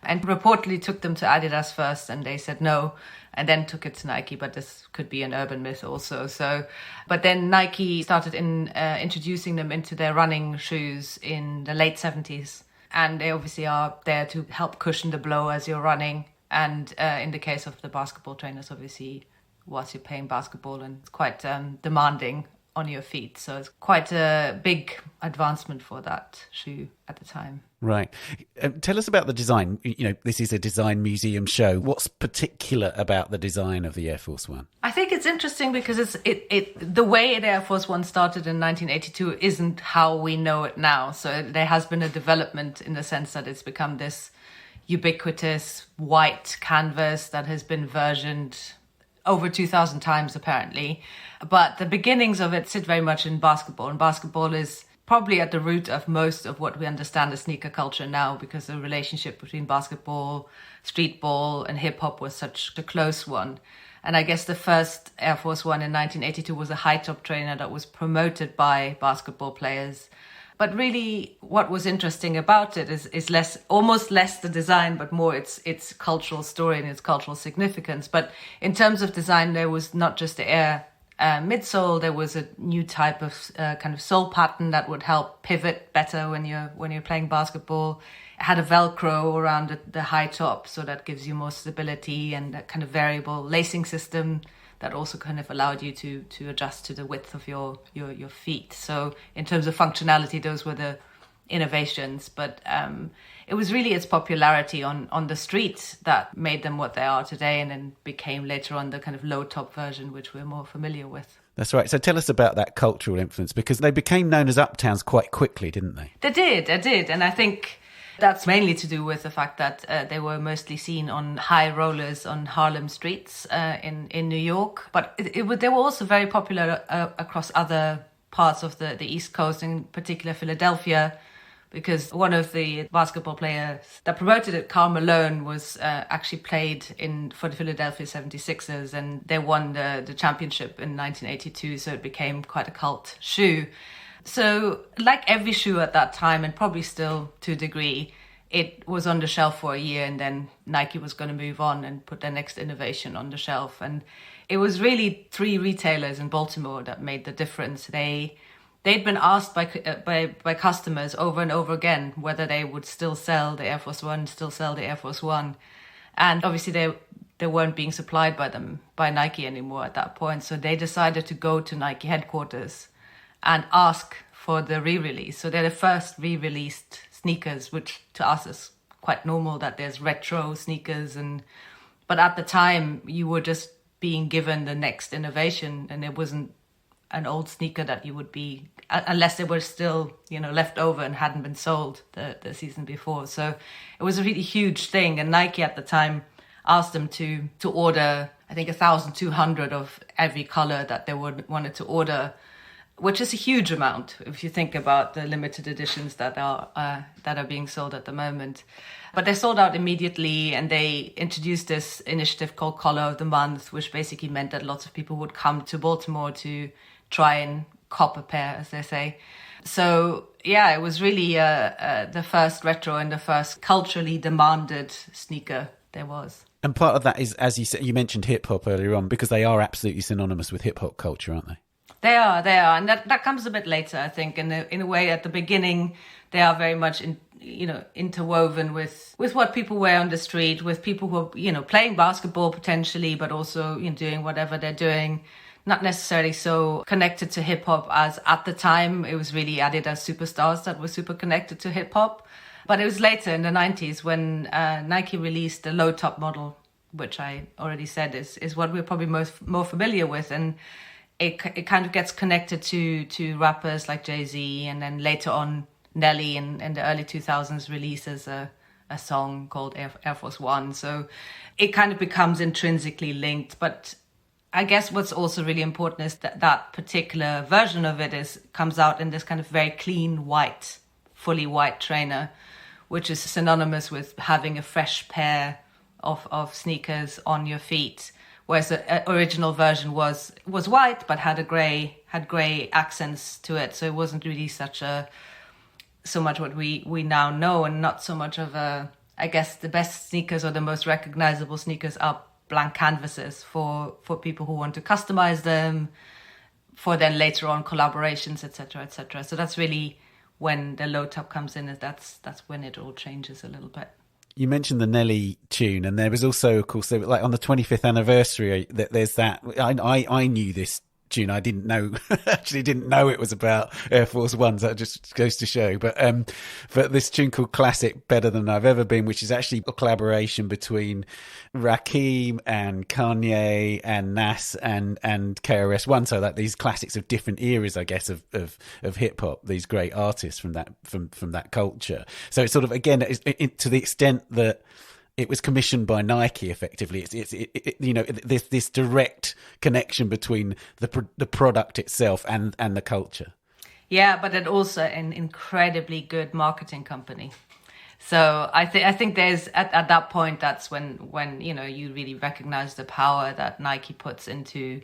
and reportedly took them to Adidas first, and they said no, and then took it to Nike, but this could be an urban myth also. So, but then Nike started introducing them into their running shoes in the late 70s. And they obviously are there to help cushion the blow as you're running. And in the case of the basketball trainers, obviously, whilst you're playing basketball, and it's quite demanding on your feet. So it's quite a big advancement for that shoe at the time. Right. Tell us about the design. You know, this is a design museum show. What's particular about the design of the Air Force One? I think it's interesting because the way the Air Force One started in 1982 isn't how we know it now. So there has been a development in the sense that it's become this ubiquitous white canvas that has been versioned over 2,000 times apparently. But the beginnings of it sit very much in basketball, and basketball is probably at the root of most of what we understand as sneaker culture now, because the relationship between basketball, streetball and hip-hop was such a close one. And I guess the first Air Force One in 1982 was a high-top trainer that was promoted by basketball players. But really what was interesting about it is almost less the design, but more its cultural story and its cultural significance. But in terms of design, there was not just the Air midsole, there was a new type of kind of sole pattern that would help pivot better when you're playing basketball. It had a Velcro around the high top, so that gives you more stability, and a kind of variable lacing system that also kind of allowed you to adjust to the width of your feet. So in terms of functionality, those were the innovations. But it was really its popularity on the street that made them what they are today, and then became later on the kind of low top version, which we're more familiar with. That's right. So tell us about that cultural influence, because they became known as Uptowns quite quickly, didn't they? They did. And I think that's mainly to do with the fact that they were mostly seen on high rollers on Harlem streets in New York. But they were also very popular across other parts of the East Coast, in particular Philadelphia, because one of the basketball players that promoted it, Karl Malone, was actually played for the Philadelphia 76ers, and they won the championship in 1982, so it became quite a cult shoe. So like every shoe at that time, and probably still to a degree, it was on the shelf for a year, and then Nike was going to move on and put their next innovation on the shelf. And it was really 3 retailers in Baltimore that made the difference. They'd been asked by customers over and over again whether they would still sell the Air Force One. And obviously they weren't being supplied by Nike anymore at that point. So they decided to go to Nike headquarters and ask for the re-release. So they're the first re-released sneakers, which to us is quite normal that there's retro sneakers. But at the time, you were just being given the next innovation, and it wasn't an old sneaker that you would be, unless they were still, left over and hadn't been sold the season before. So it was a really huge thing. And Nike at the time asked them to order, I think, 1,200 of every color that they wanted to order, which is a huge amount if you think about the limited editions that are being sold at the moment. But they sold out immediately, and they introduced this initiative called Collar of the Month, which basically meant that lots of people would come to Baltimore to try and cop a pair, as they say. So yeah, it was really the first retro and the first culturally demanded sneaker there was. And part of that is, as you said, you mentioned hip hop earlier on, because they are absolutely synonymous with hip hop culture, aren't they? They are, and that comes a bit later, I think. In a way, at the beginning, they are very much interwoven with what people wear on the street, with people who are playing basketball potentially, but also doing whatever they're doing. Not necessarily so connected to hip hop as at the time it was really Adidas superstars that were super connected to hip hop. But it was later in the 90s when Nike released the low top model, which I already said is what we're probably more familiar with, and it kind of gets connected to rappers like Jay-Z, and then later on Nelly in the early 2000s releases a song called Air Force One. So it kind of becomes intrinsically linked. But I guess what's also really important is that particular version of it comes out in this kind of very clean white, fully white trainer, which is synonymous with having a fresh pair of sneakers on your feet. Whereas the original version was white but had grey accents to it, so it wasn't really so much what we now know, and not so much of I guess the best sneakers or the most recognizable sneakers are blank canvases for people who want to customize them, for then later on collaborations, etc., etc. So that's really when the low top comes in, that's when it all changes a little bit. You mentioned the Nelly tune, and there was also, of course, like on the 25th anniversary, there's that. I knew this tune. I didn't know it was about Air Force Ones. That just goes to show. But this tune called Classic Better Than I've Ever Been, which is actually a collaboration between Rakim and Kanye and Nas and KRS-One. So like these classics of different eras, I guess, of hip hop, these great artists from that culture. So it's sort of, again, to the extent that it was commissioned by Nike. Effectively, it's this direct connection between the product itself and the culture. Yeah, but it also an incredibly good marketing company. So I think there's at that point, that's when you really recognize the power that Nike puts into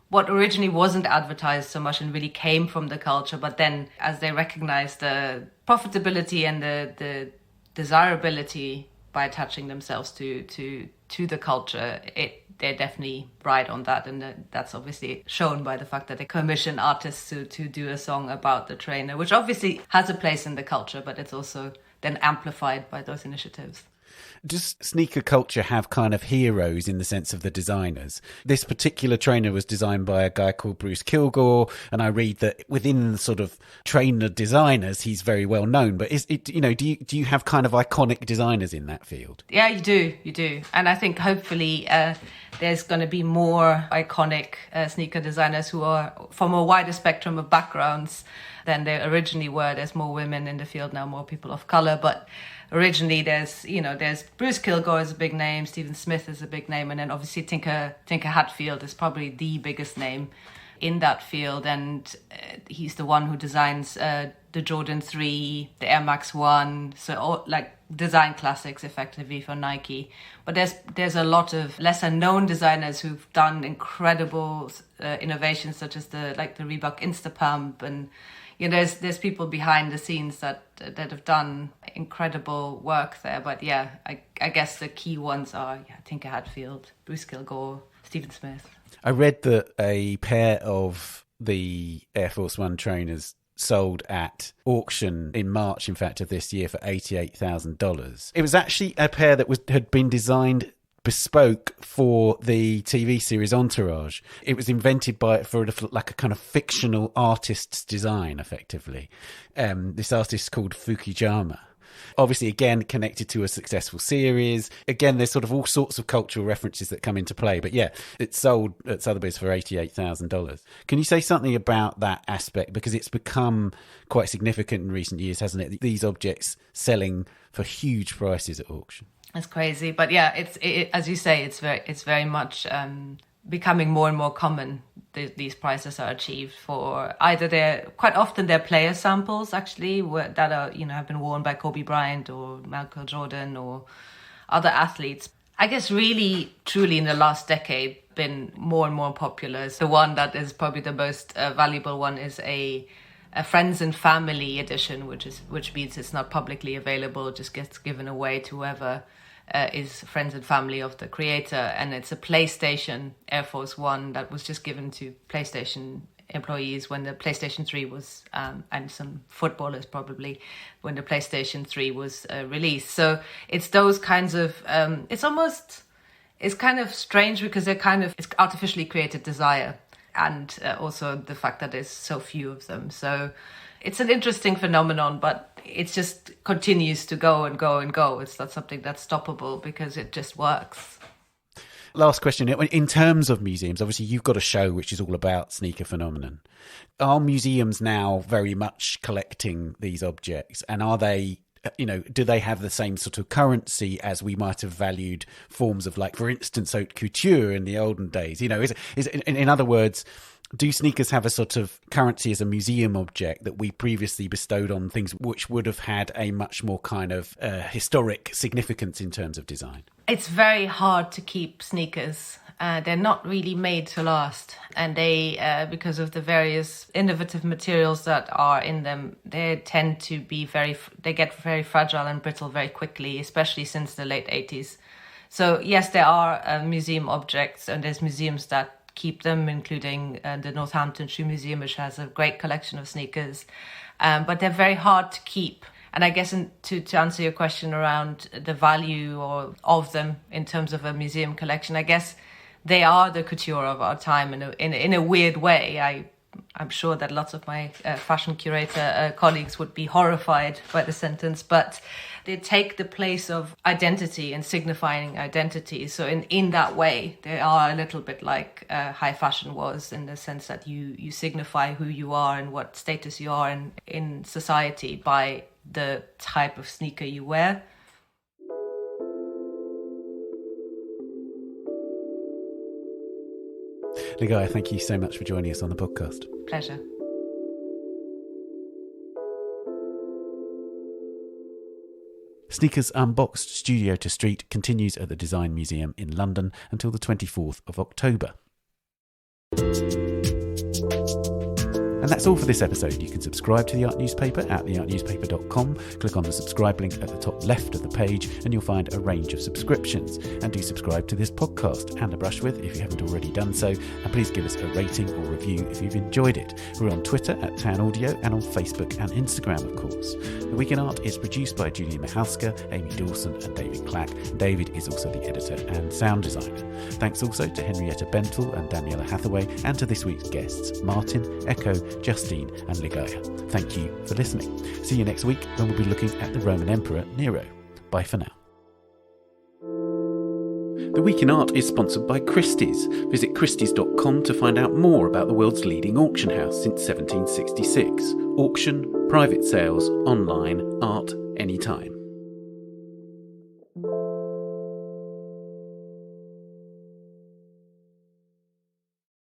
what originally wasn't advertised so much and really came from the culture. But then as they recognize the profitability and the desirability by attaching themselves to the culture, they're definitely right on that, and that's obviously shown by the fact that they commission artists to do a song about the trainer, which obviously has a place in the culture, but it's also then amplified by those initiatives. Does sneaker culture have kind of heroes in the sense of the designers? This particular trainer was designed by a guy called Bruce Kilgore, and I read that within the sort of trainer designers, he's very well known. But do you have kind of iconic designers in that field? Yeah, you do, and I think hopefully there's going to be more iconic sneaker designers who are from a wider spectrum of backgrounds than there originally were. There's more women in the field now, more people of color, but originally there's Bruce Kilgore is a big name, Stephen Smith is a big name, and then obviously Tinker Hatfield is probably the biggest name in that field, and he's the one who designs the Jordan 3, the Air Max 1, so all, like design classics effectively for Nike. But there's a lot of lesser known designers who've done incredible innovations, such as the Reebok Instapump, and there's people behind the scenes that have done incredible work there. But yeah, I guess the key ones are Tinker Hatfield, Bruce Kilgore, Stephen Smith. I read that a pair of the Air Force One trainers sold at auction in March, in fact, of this year for $88,000. It was actually a pair that had been designed bespoke for the TV series Entourage. It was invented for like a kind of fictional artist's design, effectively. This artist called Fukuyama. Obviously, again, connected to a successful series. Again, there's sort of all sorts of cultural references that come into play. But yeah, it's sold at Sotheby's for $88,000. Can you say something about that aspect? Because it's become quite significant in recent years, hasn't it? These objects selling for huge prices at auction. It's crazy. But yeah, it, as you say, it's very much becoming more and more common. These prices are achieved for either quite often they're player samples actually that are have been worn by Kobe Bryant or Michael Jordan or other athletes. I guess really truly in the last decade been more and more popular. The one that is probably the most valuable one is a friends and family edition, which means it's not publicly available, just gets given away to whoever is friends and family of the creator, and it's a PlayStation Air Force One that was just given to PlayStation employees when the PlayStation 3 was, and some footballers probably, when the PlayStation 3 was released. So it's those kinds of, it's kind of strange because it's artificially created desire, and also the fact that there's so few of them. So it's an interesting phenomenon, but it just continues to go and go and go. It's not something that's stoppable because it just works. Last question. In terms of museums, obviously you've got a show which is all about sneaker phenomenon. Are museums now very much collecting these objects? And are they, do they have the same sort of currency as we might have valued forms of, like, for instance, haute couture in the olden days? In other words, do sneakers have a sort of currency as a museum object that we previously bestowed on things which would have had a much more kind of historic significance in terms of design? It's very hard to keep sneakers. They're not really made to last. And they, because of the various innovative materials that are in them, they tend to be they get very fragile and brittle very quickly, especially since the late 80s. So yes, there are museum objects, and there's museums that keep them, including the Northampton Shoe Museum, which has a great collection of sneakers, but they're very hard to keep. And I guess to answer your question around the value of them in terms of a museum collection, I guess they are the couture of our time in a weird way. I'm sure that lots of my fashion curator colleagues would be horrified by the sentence, but they take the place of identity and signifying identity. So in that way, they are a little bit like high fashion was, in the sense that you signify who you are and what status you are in society by the type of sneaker you wear. Ligaya, thank you so much for joining us on the podcast. Pleasure. Sneakers Unboxed Studio to Street continues at the Design Museum in London until the 24th of October. And that's all for this episode. You can subscribe to The Art Newspaper at theartnewspaper.com. Click on the subscribe link at the top left of the page and you'll find a range of subscriptions. And do subscribe to this podcast and a Brushwith if you haven't already done so. And please give us a rating or review if you've enjoyed it. We're on Twitter at Town Audio and on Facebook and Instagram, of course. The Week in Art is produced by Julia Michalska, Amy Dawson and David Clack. David is also the editor and sound designer. Thanks also to Henrietta Bentle and Daniela Hathaway, and to this week's guests, Martin, Ekow, Justine and Ligaya. Thank you for listening. See you next week when we'll be looking at the Roman Emperor Nero. Bye for now. The Week in Art is sponsored by Christie's. Visit christies.com to find out more about the world's leading auction house since 1766. Auction, private sales, online, art, anytime.